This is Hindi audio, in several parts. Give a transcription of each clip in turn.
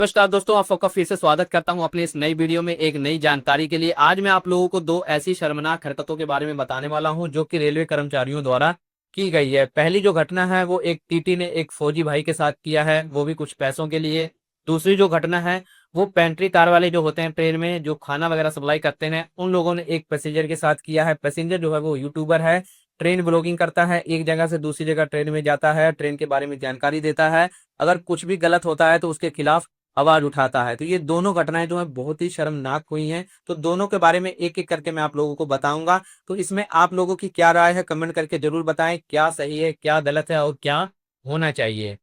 नमस्कार दोस्तों, आप सबका फिर से स्वागत करता हूं अपनी इस नई वीडियो में एक नई जानकारी के लिए। आज मैं आप लोगों को दो ऐसी शर्मनाक हरकतों के बारे में बताने वाला हूं जो कि रेलवे कर्मचारियों द्वारा की गई है। पहली जो घटना है वो एक टीटी ने एक फौजी भाई के साथ किया है, वो भी कुछ पैसों के लिए। दूसरी जो घटना है वो पेंट्री कार वाले जो होते हैं ट्रेन में जो खाना वगैरह सप्लाई करते हैं, उन लोगों ने एक पैसेंजर के साथ किया है। पैसेंजर जो है वो यूट्यूबर है, ट्रेन ब्लॉगिंग करता है, एक जगह से दूसरी जगह ट्रेन में जाता है, ट्रेन के बारे में जानकारी देता है। अगर कुछ भी गलत होता है तो उसके खिलाफ आवाज उठाता है। तो ये दोनों घटनाएं जो है बहुत ही शर्मनाक हुई हैं। तो दोनों के बारे में एक एक करके मैं आप लोगों को बताऊंगा। तो इसमें आप लोगों की क्या राय है कमेंट करके जरूर बताएं, क्या सही है क्या गलत है और क्या होना चाहिए।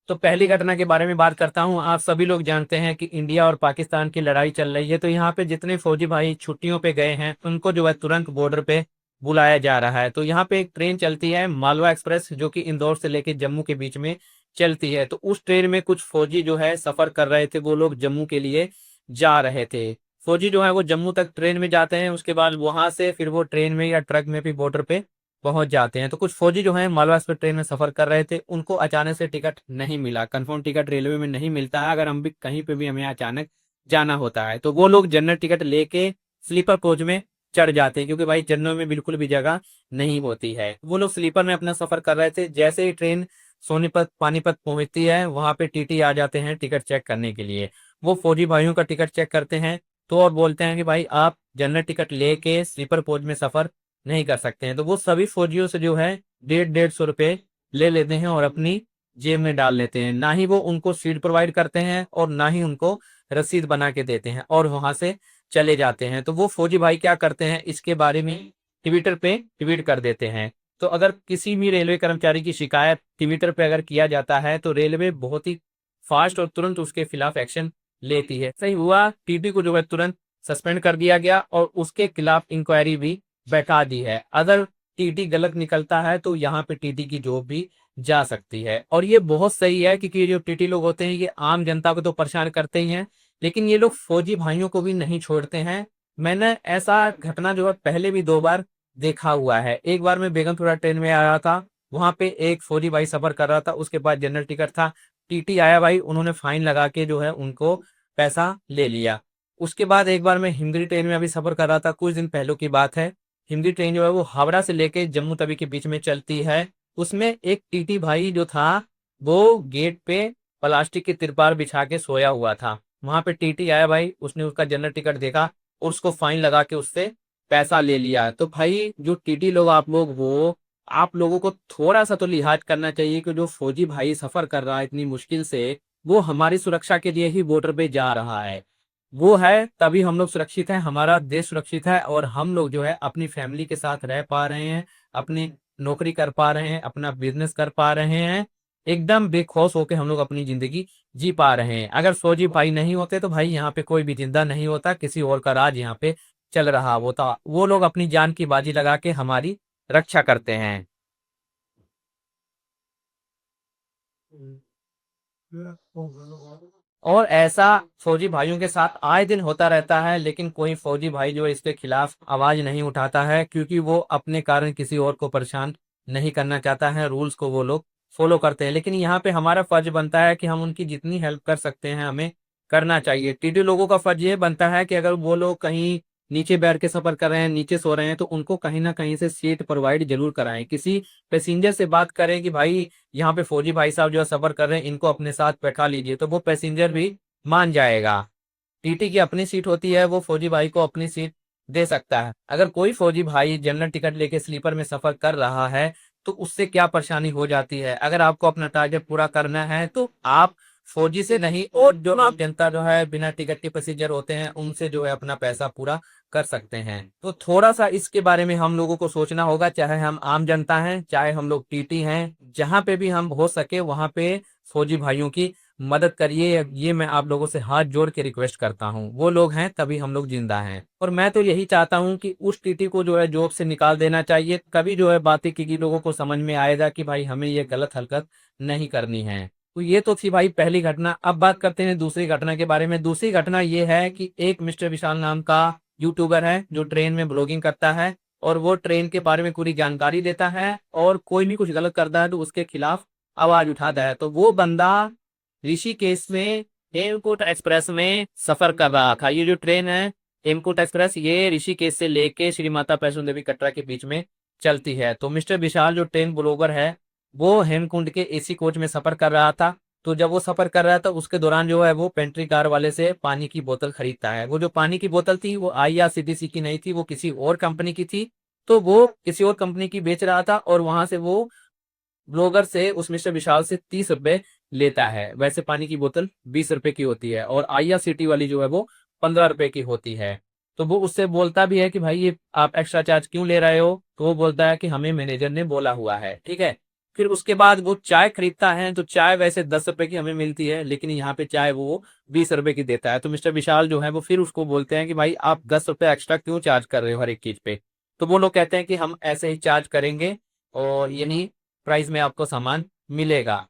तो पहली घटना के बारे में बात करता हूं। आप सभी लोग जानते हैं कि इंडिया और पाकिस्तान की लड़ाई चल रही है। तो यहाँ पे जितने फौजी भाई छुट्टियों पे गए हैं उनको जो है तुरंत बॉर्डर पे बुलाया जा रहा है। तो यहाँ पे एक ट्रेन चलती है मालवा एक्सप्रेस, जो कि इंदौर से लेके जम्मू के बीच में चलती है। तो उस ट्रेन में कुछ फौजी जो है सफर कर रहे थे, वो लोग जम्मू के लिए जा रहे थे। फौजी जो है वो जम्मू तक ट्रेन में जाते हैं, उसके बाद वहां से फिर वो ट्रेन में या ट्रक में भी बॉर्डर पे पहुंच जाते हैं। तो कुछ फौजी जो है मालवा एक्सप्रेस ट्रेन में सफर कर रहे थे, उनको अचानक से टिकट नहीं मिला। कंफर्म टिकट रेलवे में नहीं मिलता है, अगर हम भी कहीं पे भी हमें अचानक जाना होता है। तो वो लोग जनरल टिकट लेके स्लीपर कोच में चढ़ जाते हैं, क्योंकि भाई जनरल में बिल्कुल भी जगह नहीं होती है। वो लोग स्लीपर में अपना सफर कर रहे थे। जैसे ही ट्रेन सोनीपत पानीपत पहुंचती है, वहां पे टीटी आ जाते हैं टिकट चेक करने के लिए। वो फौजी भाइयों का टिकट चेक करते हैं तो और बोलते हैं कि भाई आप जनरल टिकट लेके स्लीपर कोच में सफर नहीं कर सकते हैं। तो वो सभी फौजियों से जो है 150-150 रुपए ले लेते हैं और अपनी जेब में डाल लेते हैं। ना ही वो उनको सीट प्रोवाइड करते हैं और ना ही उनको रसीद बना के देते हैं और वहां से चले जाते हैं। तो वो फौजी भाई क्या करते हैं, इसके बारे में ट्विटर पे ट्वीट कर देते हैं। तो अगर किसी भी रेलवे कर्मचारी की शिकायत ट्विटर पे अगर किया जाता है तो रेलवे बहुत ही फास्ट और तुरंत उसके खिलाफ एक्शन लेती है। सही हुआ, टीटी को जो है तुरंत सस्पेंड कर दिया गया और उसके खिलाफ इंक्वायरी भी बैठा दी है। अगर टीटी गलत निकलता है तो यहाँ पे टीटी की जॉब भी जा सकती है। और ये बहुत सही है, क्योंकि जो टीटी लोग होते हैं ये आम जनता को तो परेशान करते ही हैं, लेकिन ये लोग फौजी भाइयों को भी नहीं छोड़ते हैं। मैंने ऐसा घटना जो है पहले भी 2 बार देखा हुआ है। एक बार मैं बेगमपुरा ट्रेन में आया था, वहां पे एक फौजी भाई सफर कर रहा था, उसके पास जनरल टिकट था। टीटी आया भाई, उन्होंने फाइन लगा के जो है उनको पैसा ले लिया। उसके बाद एक बार मैं हिमगिरी ट्रेन में अभी सफर कर रहा था, कुछ दिन पहले की बात है। हिमगिरी ट्रेन जो है वो हावड़ा से लेके जम्मू तवी के बीच में चलती है। उसमें एक टीटी भाई जो था वो गेट पे प्लास्टिक की तिरपाल बिछा के सोया हुआ था। वहां पे टीटी आया भाई, उसने उसका जनरल टिकट देखा और उसको फाइन लगा के उससे पैसा ले लिया। तो भाई जो टीटी लोग आप लोग वो आप लोगों को थोड़ा सा तो लिहाज करना चाहिए कि जो फौजी भाई सफर कर रहा है इतनी मुश्किल से, वो हमारी सुरक्षा के लिए ही बॉर्डर पे जा रहा है। वो है तभी हम लोग सुरक्षित हैं, हमारा देश सुरक्षित है और हम लोग जो है अपनी फैमिली के साथ रह पा रहे हैं, अपनी नौकरी कर पा रहे हैं, अपना बिजनेस कर पा रहे हैं। एकदम बेखौफ होकर हम लोग अपनी जिंदगी जी पा रहे हैं। अगर फौजी भाई नहीं होते तो भाई यहाँ पे कोई भी जिंदा नहीं होता, किसी और का राज यहाँ पे चल रहा होता। वो लोग अपनी जान की बाजी लगा के हमारी रक्षा करते हैं। और ऐसा फौजी भाइयों के साथ आए दिन होता रहता है, लेकिन कोई फौजी भाई जो है इसके खिलाफ आवाज नहीं उठाता है, क्योंकि वो अपने कारण किसी और को परेशान नहीं करना चाहता है। रूल्स को वो लोग फॉलो करते हैं। लेकिन यहाँ पे हमारा फर्ज बनता है कि हम उनकी जितनी हेल्प कर सकते हैं हमें करना चाहिए। टीटी लोगों का फर्ज ये बनता है कि अगर वो लोग कहीं नीचे बैठ के सफर कर रहे हैं, नीचे सो रहे हैं, तो उनको कहीं ना कहीं से सीट प्रोवाइड जरूर कराएं। किसी पैसेंजर से बात करें कि भाई यहाँ पे फौजी भाई साहब जो है सफर कर रहे हैं, इनको अपने साथ बैठा लीजिए, तो वो पैसेंजर भी मान जाएगा। टीटी की अपनी सीट होती है, वो फौजी भाई को अपनी सीट दे सकता है। अगर कोई फौजी भाई जनरल टिकट लेके स्लीपर में सफर कर रहा है तो उससे क्या परेशानी हो जाती है। अगर आपको अपना टारगेट पूरा करना है तो आप फौजी से नहीं और जो आम जनता जो है बिना टिकट के पैसेंजर होते हैं उनसे जो है अपना पैसा पूरा कर सकते हैं। तो थोड़ा सा इसके बारे में हम लोगों को सोचना होगा, चाहे हम आम जनता हैं चाहे हम लोग टीटी हैं। जहां पे भी हम हो सके वहां पे फौजी भाइयों की मदद करिए। ये मैं आप लोगों से हाथ जोड़ के रिक्वेस्ट करता हूँ। वो लोग हैं तभी हम लोग जिंदा हैं। और मैं तो यही चाहता हूँ कि उस टीटी को जो है जॉब से निकाल देना चाहिए। कभी जो है बातें की लोगों को समझ में आएगा कि भाई हमें ये गलत हरकत नहीं करनी है। तो ये तो थी भाई पहली घटना। अब बात करते हैं दूसरी घटना के बारे में। दूसरी घटना ये है कि एक मिस्टर विशाल नाम का यूट्यूबर है जो ट्रेन में ब्लॉगिंग करता है और वो ट्रेन के बारे में पूरी जानकारी देता है और कोई भी कुछ गलत करता है तो उसके खिलाफ आवाज उठाता है। तो वो बंदा ऋषिकेश में हेमकूट एक्सप्रेस में सफर कर रहा था। ये जो ट्रेन है हेमकूट एक्सप्रेस, ये ऋषिकेश से लेके श्री माता वैष्णो देवी कटरा के बीच में चलती है। तो मिस्टर विशाल जो ट्रेन ब्लॉगर है वो हेमकुंड के एसी कोच में सफर कर रहा था। तो जब वो सफर कर रहा था उसके दौरान जो है वो पेंट्री कार वाले से पानी की बोतल खरीदता है। वो जो पानी की बोतल थी वो आईआरसीटीसी की नहीं थी, वो किसी और कंपनी की थी। तो वो किसी और कंपनी की बेच रहा था और वहां से वो ब्लॉगर से, उस मिस्टर विशाल से 30 रुपए लेता है। वैसे पानी की बोतल 20 रुपए की होती है और आईआरसीटी वाली जो है वो 15 रुपए की होती है। तो वो उससे बोलता भी है कि भाई ये आप एक्स्ट्रा चार्ज क्यों ले रहे हो, तो वो बोलता है कि हमें मैनेजर ने बोला हुआ है। ठीक है। फिर उसके बाद वो चाय खरीदता है। तो चाय वैसे 10 रुपए की हमें मिलती है, लेकिन यहाँ पे चाय वो 20 रुपए की देता है। तो मिस्टर विशाल जो है वो फिर उसको बोलते हैं कि भाई आप 10 रुपए एक्स्ट्रा क्यों चार्ज कर रहे हो हर एक चीज पे। तो वो लोग कहते हैं कि हम ऐसे ही चार्ज करेंगे और यही प्राइस में आपको सामान मिलेगा।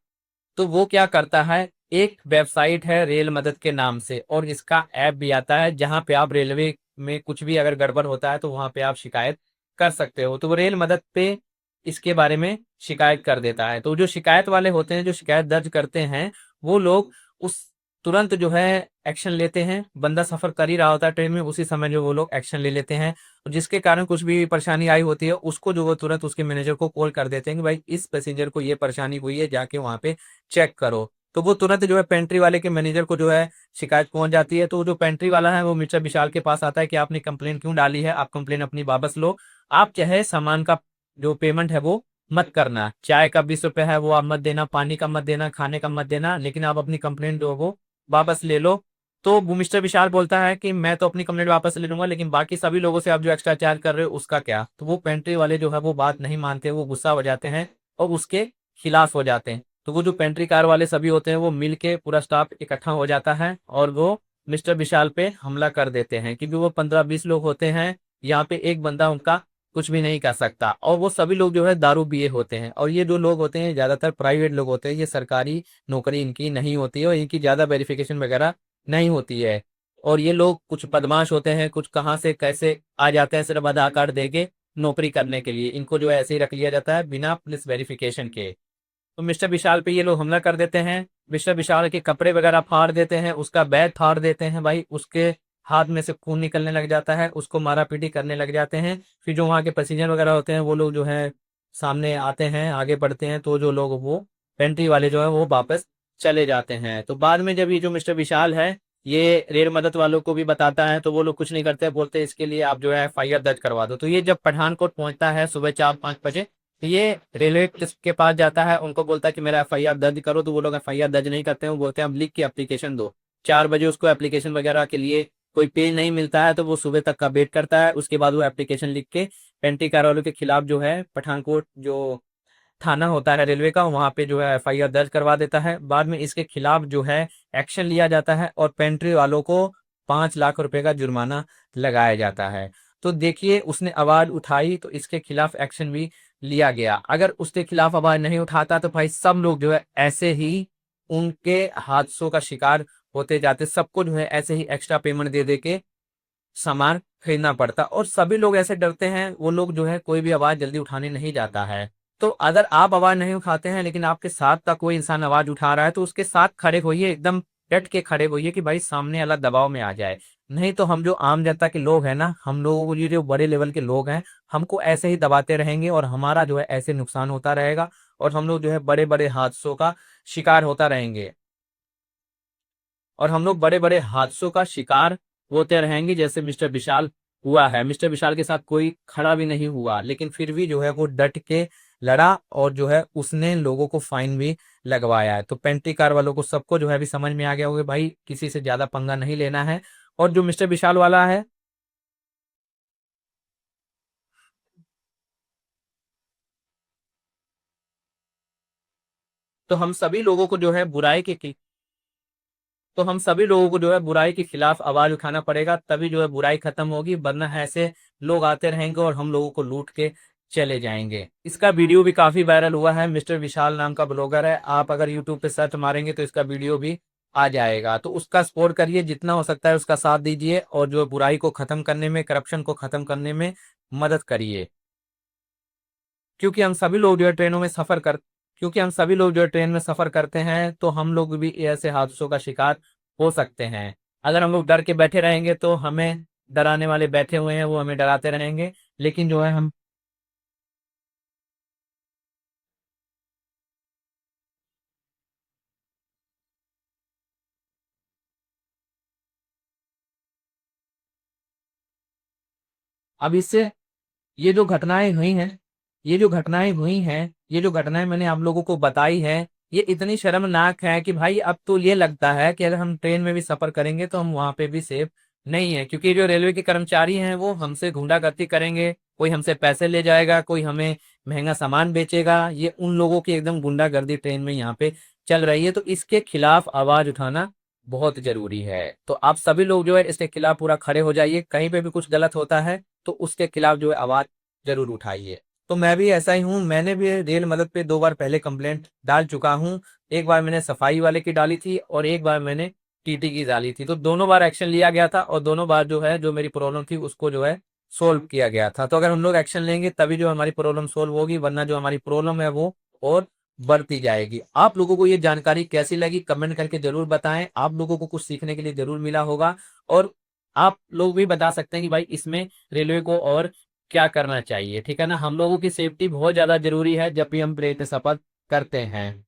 तो वो क्या करता है, एक वेबसाइट है रेल मदद के नाम से और इसका ऐप भी आता है जहां पे आप रेलवे में कुछ भी अगर गड़बड़ होता है तो वहां पे आप शिकायत कर सकते हो। तो वो रेल मदद पे इसके बारे में शिकायत कर देता है। तो जो शिकायत वाले होते हैं, जो शिकायत दर्ज करते हैं, वो लोग उस तुरंत जो है एक्शन लेते हैं। बंदा सफर कर ही रहा होता है ट्रेन में, उसी समय जो वो लोग एक्शन ले लेते हैं। जिसके कारण कुछ भी परेशानी आई होती है उसको जो वो तुरंत उसके मैनेजर को कॉल कर देते हैं कि भाई इस पैसेंजर को ये परेशानी हुई है, जाके वहां पे चेक करो। तो वो तुरंत जो है पेंट्री वाले के मैनेजर को जो है शिकायत पहुंच जाती है। तो जो पेंट्री वाला है वो मिस्टर विशाल के पास आता है कि आपने कंप्लेन क्यों डाली है, आप कंप्लेन अपनी वापस लो। आप चाहे सामान का जो पेमेंट है वो मत करना, चाय का 20 रुपए है वो आप मत देना, पानी का मत देना, खाने का मत देना, लेकिन आप अपनी कंप्लेन जो है वो वापस ले लो। तो वो मिस्टर विशाल बोलता है कि मैं तो अपनी कंप्लेंट वापस ले लूंगा, लेकिन बाकी सभी लोगों से आप जो एक्स्ट्रा चार्ज कर रहे हो उसका क्या। तो वो पेंट्री वाले जो है वो बात नहीं मानते, वो गुस्सा हो जाते हैं और उसके खिलाफ हो जाते हैं। तो वो जो पेंट्री कार वाले सभी होते हैं वो मिल के पूरा स्टाफ इकट्ठा हो जाता है और वो मिस्टर विशाल पे हमला कर देते हैं, क्योंकि वो 15-20 लोग होते हैं। यहाँ पे एक बंदा उनका कुछ भी नहीं कर सकता और वो सभी लोग जो है दारू पिए होते हैं। और ये जो लोग होते हैं ज्यादातर प्राइवेट लोग होते हैं, ये सरकारी नौकरी इनकी नहीं होती है और इनकी ज्यादा वेरिफिकेशन वगैरह नहीं होती है। और ये लोग कुछ बदमाश होते हैं, कुछ कहाँ से कैसे आ जाते हैं सिर्फ आधार कार्ड देके नौकरी करने के लिए। इनको जो है ऐसे ही रख लिया जाता है बिना पुलिस वेरिफिकेशन के। तो मिस्टर विशाल पे ये लोग हमला कर देते हैं, मिस्टर विशाल के कपड़े वगैरह फाड़ देते हैं, उसका बैग फाड़ देते हैं भाई, उसके हाथ में से खून निकलने लग जाता है, उसको मारा पीटी करने लग जाते हैं। फिर जो वहाँ के पैसेंजर वगैरह होते हैं वो लोग जो है सामने आते हैं, आगे बढ़ते हैं। तो जो लोग वो पेंट्री वाले जो है वो वापस चले जाते हैं। तो बाद में जब ये जो मिस्टर विशाल है ये रेल मदद वालों को भी बताता है तो वो लोग कुछ नहीं करते, बोलते हैं इसके लिए आप जो है एफआईआर दर्ज करवा दो। तो ये जब पठानकोट पहुंचता है सुबह 4-5 बजे, तो ये रेलवे के पास जाता है, उनको बोलता है कि मेरा एफआईआर दर्ज करो। तो वो लोग एफआईआर दर्ज नहीं करते हैं, वो बोलते हैं अब लिख के एप्लीकेशन दो। 4 बजे उसको एप्लीकेशन वगैरह के लिए कोई पेज नहीं मिलता है, तो वो सुबह तक का वेट करता है। उसके बाद वो एप्लीकेशन लिख के पेंट्री कार वालों के खिलाफ जो है पठानकोट जो थाना होता है रेलवे का, वहां पे जो है एफआईआर दर्ज करवा देता है। बाद में इसके खिलाफ जो है एक्शन लिया जाता है और पेंट्री वालों को 5 लाख रुपए का जुर्माना लगाया जाता है। तो देखिए उसने आवाज उठाई तो इसके खिलाफ एक्शन भी लिया गया। अगर उसके खिलाफ आवाज नहीं उठाता तो भाई सब लोग जो है ऐसे ही उनके हादसों का शिकार होते जाते, सबको जो है ऐसे ही एक्स्ट्रा पेमेंट दे दे के सामान खरीदना पड़ता और सभी लोग ऐसे डरते हैं, वो लोग जो है कोई भी आवाज जल्दी उठाने नहीं जाता है। तो अगर आप आवाज नहीं उठाते हैं लेकिन आपके साथ का कोई इंसान आवाज उठा रहा है तो उसके साथ खड़े होइए, एकदम डट के खड़े होइए कि भाई सामने वाला दबाव में आ जाए। नहीं तो हम जो आम जनता के लोग हैं ना, हम लोगों को, ये जो बड़े लेवल के लोग हैं, हमको ऐसे ही दबाते रहेंगे और हमारा जो है ऐसे नुकसान होता रहेगा और हम लोग जो है बड़े बड़े हादसों का शिकार होता रहेंगे और हम लोग बड़े बड़े हादसों का शिकार होते रहेंगे, जैसे मिस्टर विशाल हुआ है। मिस्टर विशाल के साथ कोई खड़ा भी नहीं हुआ, लेकिन फिर भी जो है वो डट के लड़ा और जो है उसने लोगों को फाइन भी लगवाया है। तो पेंट्री कार वालों को सबको जो है अभी समझ में आ गया होगा भाई किसी से ज्यादा पंगा नहीं लेना है। और जो मिस्टर विशाल वाला है, तो हम सभी लोगों को जो है बुराई के तो हम सभी लोगों को जो है बुराई के खिलाफ आवाज उठाना पड़ेगा, तभी जो है बुराई खत्म होगी, वरना ऐसे लोग आते रहेंगे और हम लोगों को लूट के चले जाएंगे। इसका वीडियो भी काफी वायरल हुआ है, मिस्टर विशाल नाम का ब्लॉगर है, आप अगर यूट्यूब पे सर्च मारेंगे तो इसका वीडियो भी आ जाएगा। तो उसका सपोर्ट करिए, जितना हो सकता है उसका साथ दीजिए और जो बुराई को खत्म करने में, करप्शन को खत्म करने में मदद करिए। क्योंकि हम सभी लोग जो है ट्रेनों में सफर कर क्योंकि हम सभी लोग जो है ट्रेन में सफर करते हैं, तो हम लोग भी ऐसे हादसों का शिकार हो सकते हैं। अगर हम लोग डर के बैठे रहेंगे तो हमें डराने वाले बैठे हुए हैं, वो हमें डराते रहेंगे। लेकिन जो है हम अब इससे ये जो घटनाएं हुई हैं ये जो घटनाएं हुई हैं ये जो घटनाएं मैंने आप लोगों को बताई है, ये इतनी शर्मनाक है कि भाई अब तो ये लगता है कि अगर हम ट्रेन में भी सफर करेंगे तो हम वहां पे भी सेफ नहीं है, क्योंकि जो रेलवे के कर्मचारी हैं वो हमसे गुंडागर्दी करेंगे। कोई हमसे पैसे ले जाएगा, कोई हमें महंगा सामान बेचेगा। ये उन लोगों की एकदम गुंडागर्दी ट्रेन में यहाँ पे चल रही है, तो इसके खिलाफ आवाज उठाना बहुत जरूरी है। तो आप सभी लोग जो है इसके खिलाफ पूरा खड़े हो जाइए। कहीं पे भी कुछ गलत होता है तो उसके खिलाफ जो है आवाज जरूर उठाइए। तो मैं भी ऐसा ही हूँ, मैंने भी रेल मदद पे 2 बार पहले कंप्लेंट डाल चुका हूँ। एक बार मैंने सफाई वाले की डाली थी और एक बार मैंने टीटी की डाली थी। तो दोनों बार एक्शन लिया गया था और दोनों बार जो है जो मेरी प्रॉब्लम थी उसको जो है सोल्व किया गया था। तो अगर हम लोग एक्शन लेंगे तभी जो हमारी प्रॉब्लम सोल्व होगी, वरना जो हमारी प्रॉब्लम है वो और बढ़ती जाएगी। आप लोगों को ये जानकारी कैसी लगी कमेंट करके जरूर बताएं। आप लोगों को कुछ सीखने के लिए जरूर मिला होगा और आप लोग भी बता सकते हैं कि भाई इसमें रेलवे को और क्या करना चाहिए। ठीक है ना, हम लोगों की सेफ्टी बहुत ज्यादा जरूरी है जब भी हम ट्रेन में सफर करते हैं।